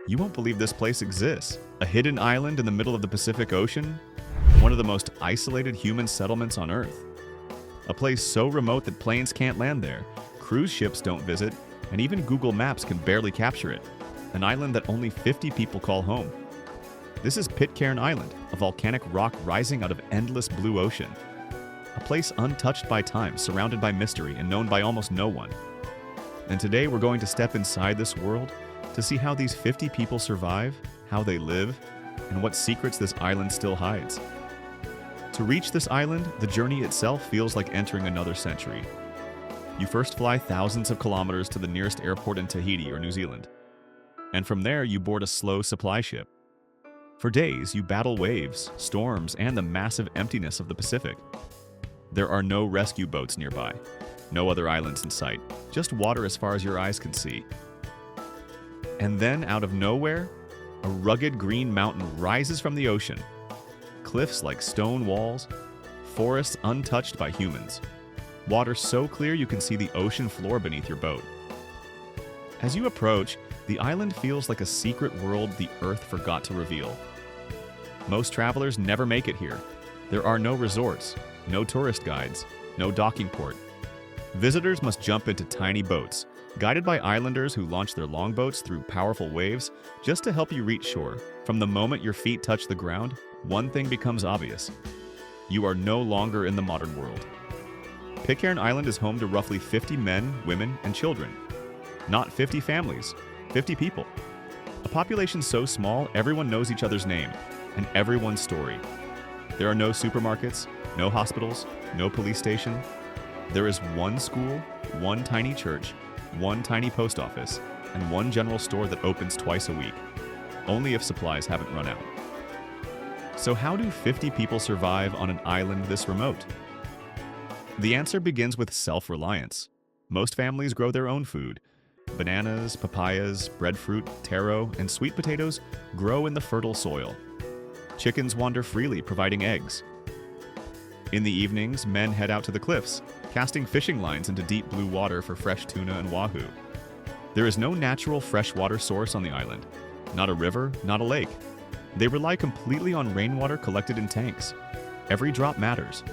You won't believe this place exists. A hidden island in the middle of the Pacific Ocean, one of the most isolated human settlements on Earth. A place so remote that planes can't land there, cruise ships don't visit, and even Google Maps can barely capture it. An island that only 50 people call home. This is Pitcairn Island, a volcanic rock rising out of endless blue ocean. A place untouched by time, surrounded by mystery, and known by almost no one. And today we're going to step inside this world to see how these 50 people survive, how they live, and what secrets this island still hides. To reach this island, the journey itself feels like entering another century. You first fly thousands of kilometers to the nearest airport in Tahiti or New Zealand. And from there, you board a slow supply ship. For days, you battle waves, storms, and the massive emptiness of the Pacific. There are no rescue boats nearby, no other islands in sight, just water as far as your eyes can see. And then, out of nowhere, a rugged green mountain rises from the ocean. Cliffs like stone walls, forests untouched by humans. Water so clear you can see the ocean floor beneath your boat. As you approach, the island feels like a secret world the Earth forgot to reveal. Most travelers never make it here. There are no resorts, no tourist guides, no docking port. Visitors must jump into tiny boats, guided by islanders who launch their longboats through powerful waves just to help you reach shore. From the moment your feet touch the ground, one thing becomes obvious. You are no longer in the modern world. Pitcairn Island is home to roughly 50 men, women, and children. Not 50 families, 50 people. A population so small, everyone knows each other's name and everyone's story. There are no supermarkets, no hospitals, no police station. There is one school, one tiny church, one tiny post office, and one general store that opens twice a week, only if supplies haven't run out. So how do 50 people survive on an island this remote? The answer begins with self-reliance. Most families grow their own food. Bananas, papayas, breadfruit, taro, and sweet potatoes grow in the fertile soil. Chickens wander freely, providing eggs. In the evenings, men head out to the cliffs, casting fishing lines into deep blue water for fresh tuna and wahoo. There is no natural freshwater source on the island. Not a river, not a lake. They rely completely on rainwater collected in tanks. Every drop matters.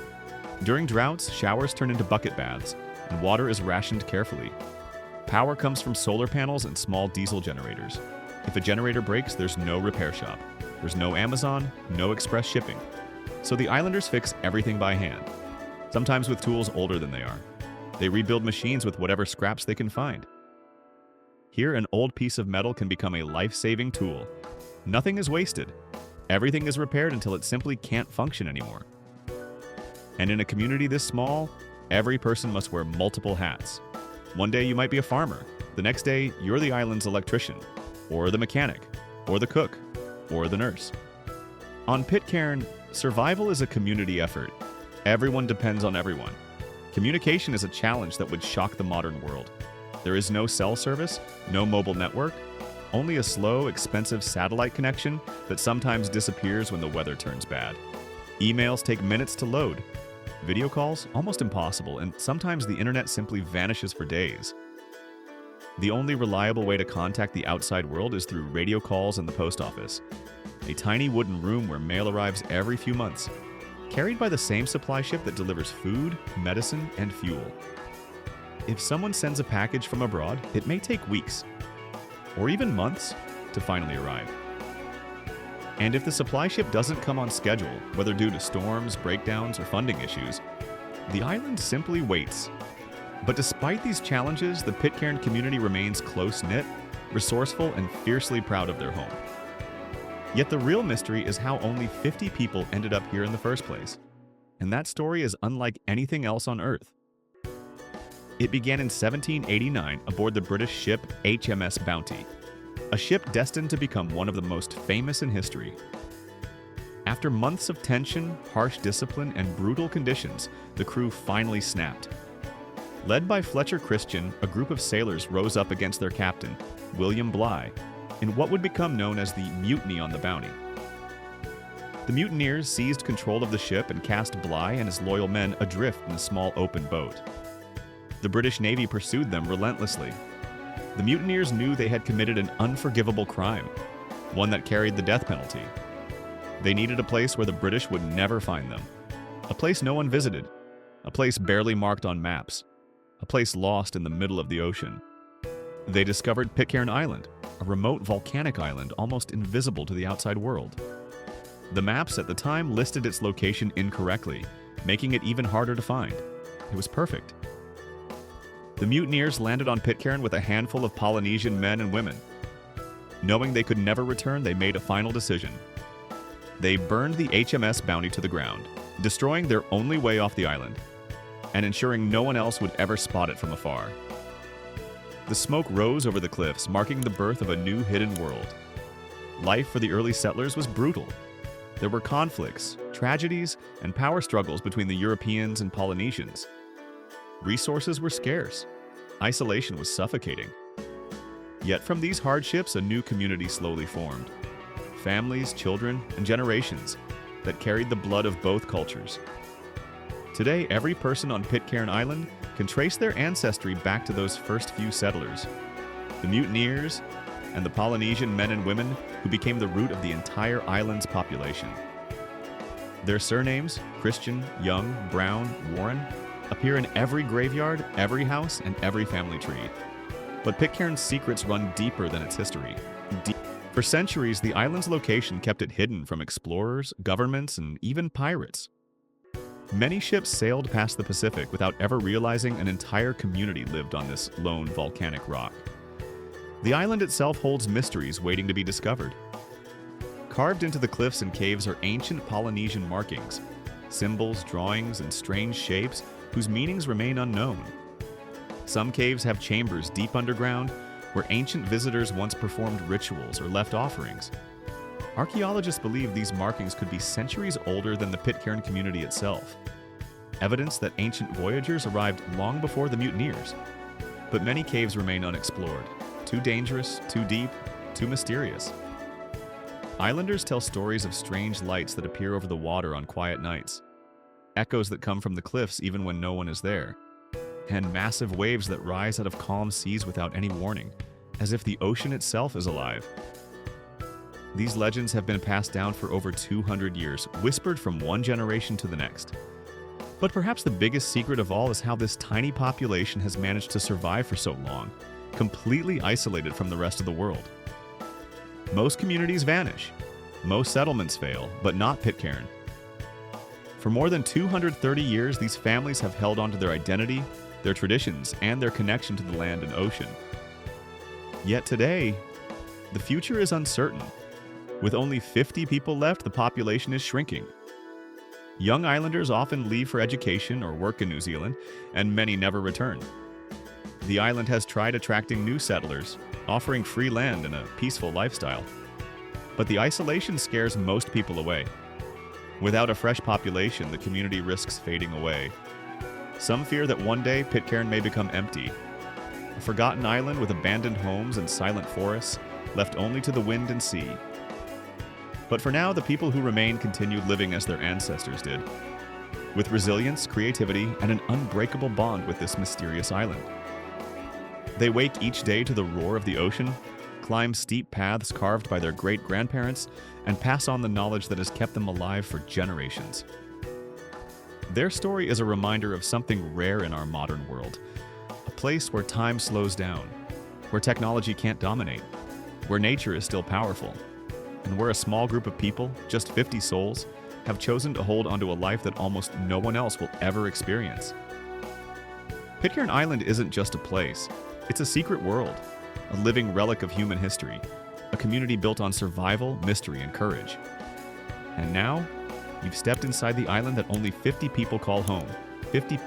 During droughts, showers turn into bucket baths, and water is rationed carefully. Power comes from solar panels and small diesel generators. If a generator breaks, there's no repair shop. There's no Amazon, no express shipping. So the islanders fix everything by hand, sometimes with tools older than they are. They rebuild machines with whatever scraps they can find. Here, an old piece of metal can become a life-saving tool. Nothing is wasted. Everything is repaired until it simply can't function anymore. And in a community this small, every person must wear multiple hats. One day you might be a farmer. The next day, you're the island's electrician, or the mechanic, or the cook, or the nurse. On Pitcairn, survival is a community effort. Everyone depends on everyone. Communication is a challenge that would shock the modern world. There is no cell service, no mobile network, only a slow, expensive satellite connection that sometimes disappears when the weather turns bad. Emails take minutes to load. Video calls, almost impossible, and sometimes the internet simply vanishes for days. The only reliable way to contact the outside world is through radio calls and the post office, a tiny wooden room where mail arrives every few months, carried by the same supply ship that delivers food, medicine, and fuel. If someone sends a package from abroad, it may take weeks, or even months, to finally arrive. And if the supply ship doesn't come on schedule, whether due to storms, breakdowns, or funding issues, the island simply waits. But despite these challenges, the Pitcairn community remains close-knit, resourceful, and fiercely proud of their home. Yet the real mystery is how only 50 people ended up here in the first place. And that story is unlike anything else on Earth. It began in 1789 aboard the British ship HMS Bounty, a ship destined to become one of the most famous in history. After months of tension, harsh discipline, and brutal conditions, the crew finally snapped. Led by Fletcher Christian, a group of sailors rose up against their captain, William Bligh, in what would become known as the Mutiny on the Bounty. The mutineers seized control of the ship and cast Bligh and his loyal men adrift in a small open boat. The British Navy pursued them relentlessly. The mutineers knew they had committed an unforgivable crime, one that carried the death penalty. They needed a place where the British would never find them, a place no one visited, a place barely marked on maps, a place lost in the middle of the ocean. They discovered Pitcairn Island, a remote volcanic island almost invisible to the outside world. The maps at the time listed its location incorrectly, making it even harder to find. It was perfect. The mutineers landed on Pitcairn with a handful of Polynesian men and women. Knowing they could never return, they made a final decision. They burned the HMS Bounty to the ground, destroying their only way off the island, and ensuring no one else would ever spot it from afar. The smoke rose over the cliffs, marking the birth of a new hidden world. Life for the early settlers was brutal. There were conflicts, tragedies, and power struggles between the Europeans and Polynesians. Resources were scarce. Isolation was suffocating. Yet from these hardships, a new community slowly formed. Families, children, and generations that carried the blood of both cultures. Today, every person on Pitcairn Island can trace their ancestry back to those first few settlers, the mutineers, and the Polynesian men and women who became the root of the entire island's population. Their surnames, Christian, Young, Brown, Warren, appear in every graveyard, every house, and every family tree. But Pitcairn's secrets run deeper than its history. For centuries, the island's location kept it hidden from explorers, governments, and even pirates. Many ships sailed past the Pacific without ever realizing an entire community lived on this lone volcanic rock. The island itself holds mysteries waiting to be discovered. Carved into the cliffs and caves are ancient Polynesian markings, symbols, drawings, and strange shapes whose meanings remain unknown. Some caves have chambers deep underground where ancient visitors once performed rituals or left offerings. Archaeologists believe these markings could be centuries older than the Pitcairn community itself, evidence that ancient voyagers arrived long before the mutineers. But many caves remain unexplored, too dangerous, too deep, too mysterious. Islanders tell stories of strange lights that appear over the water on quiet nights, echoes that come from the cliffs even when no one is there, and massive waves that rise out of calm seas without any warning, as if the ocean itself is alive. These legends have been passed down for over 200 years, whispered from one generation to the next. But perhaps the biggest secret of all is how this tiny population has managed to survive for so long, completely isolated from the rest of the world. Most communities vanish, most settlements fail, but not Pitcairn. For more than 230 years, these families have held on to their identity, their traditions, and their connection to the land and ocean. Yet today, the future is uncertain. With only 50 people left, the population is shrinking. Young islanders often leave for education or work in New Zealand, and many never return. The island has tried attracting new settlers, offering free land and a peaceful lifestyle. But the isolation scares most people away. Without a fresh population, the community risks fading away. Some fear that one day Pitcairn may become empty, a forgotten island with abandoned homes and silent forests, left only to the wind and sea. But for now, the people who remain continue living as their ancestors did, with resilience, creativity, and an unbreakable bond with this mysterious island. They wake each day to the roar of the ocean, climb steep paths carved by their great-grandparents, and pass on the knowledge that has kept them alive for generations. Their story is a reminder of something rare in our modern world, a place where time slows down, where technology can't dominate, where nature is still powerful, and where a small group of people, just 50 souls, have chosen to hold onto a life that almost no one else will ever experience. Pitcairn Island isn't just a place, it's a secret world, a living relic of human history, a community built on survival, mystery, and courage. And now, you've stepped inside the island that only 50 people call home, 50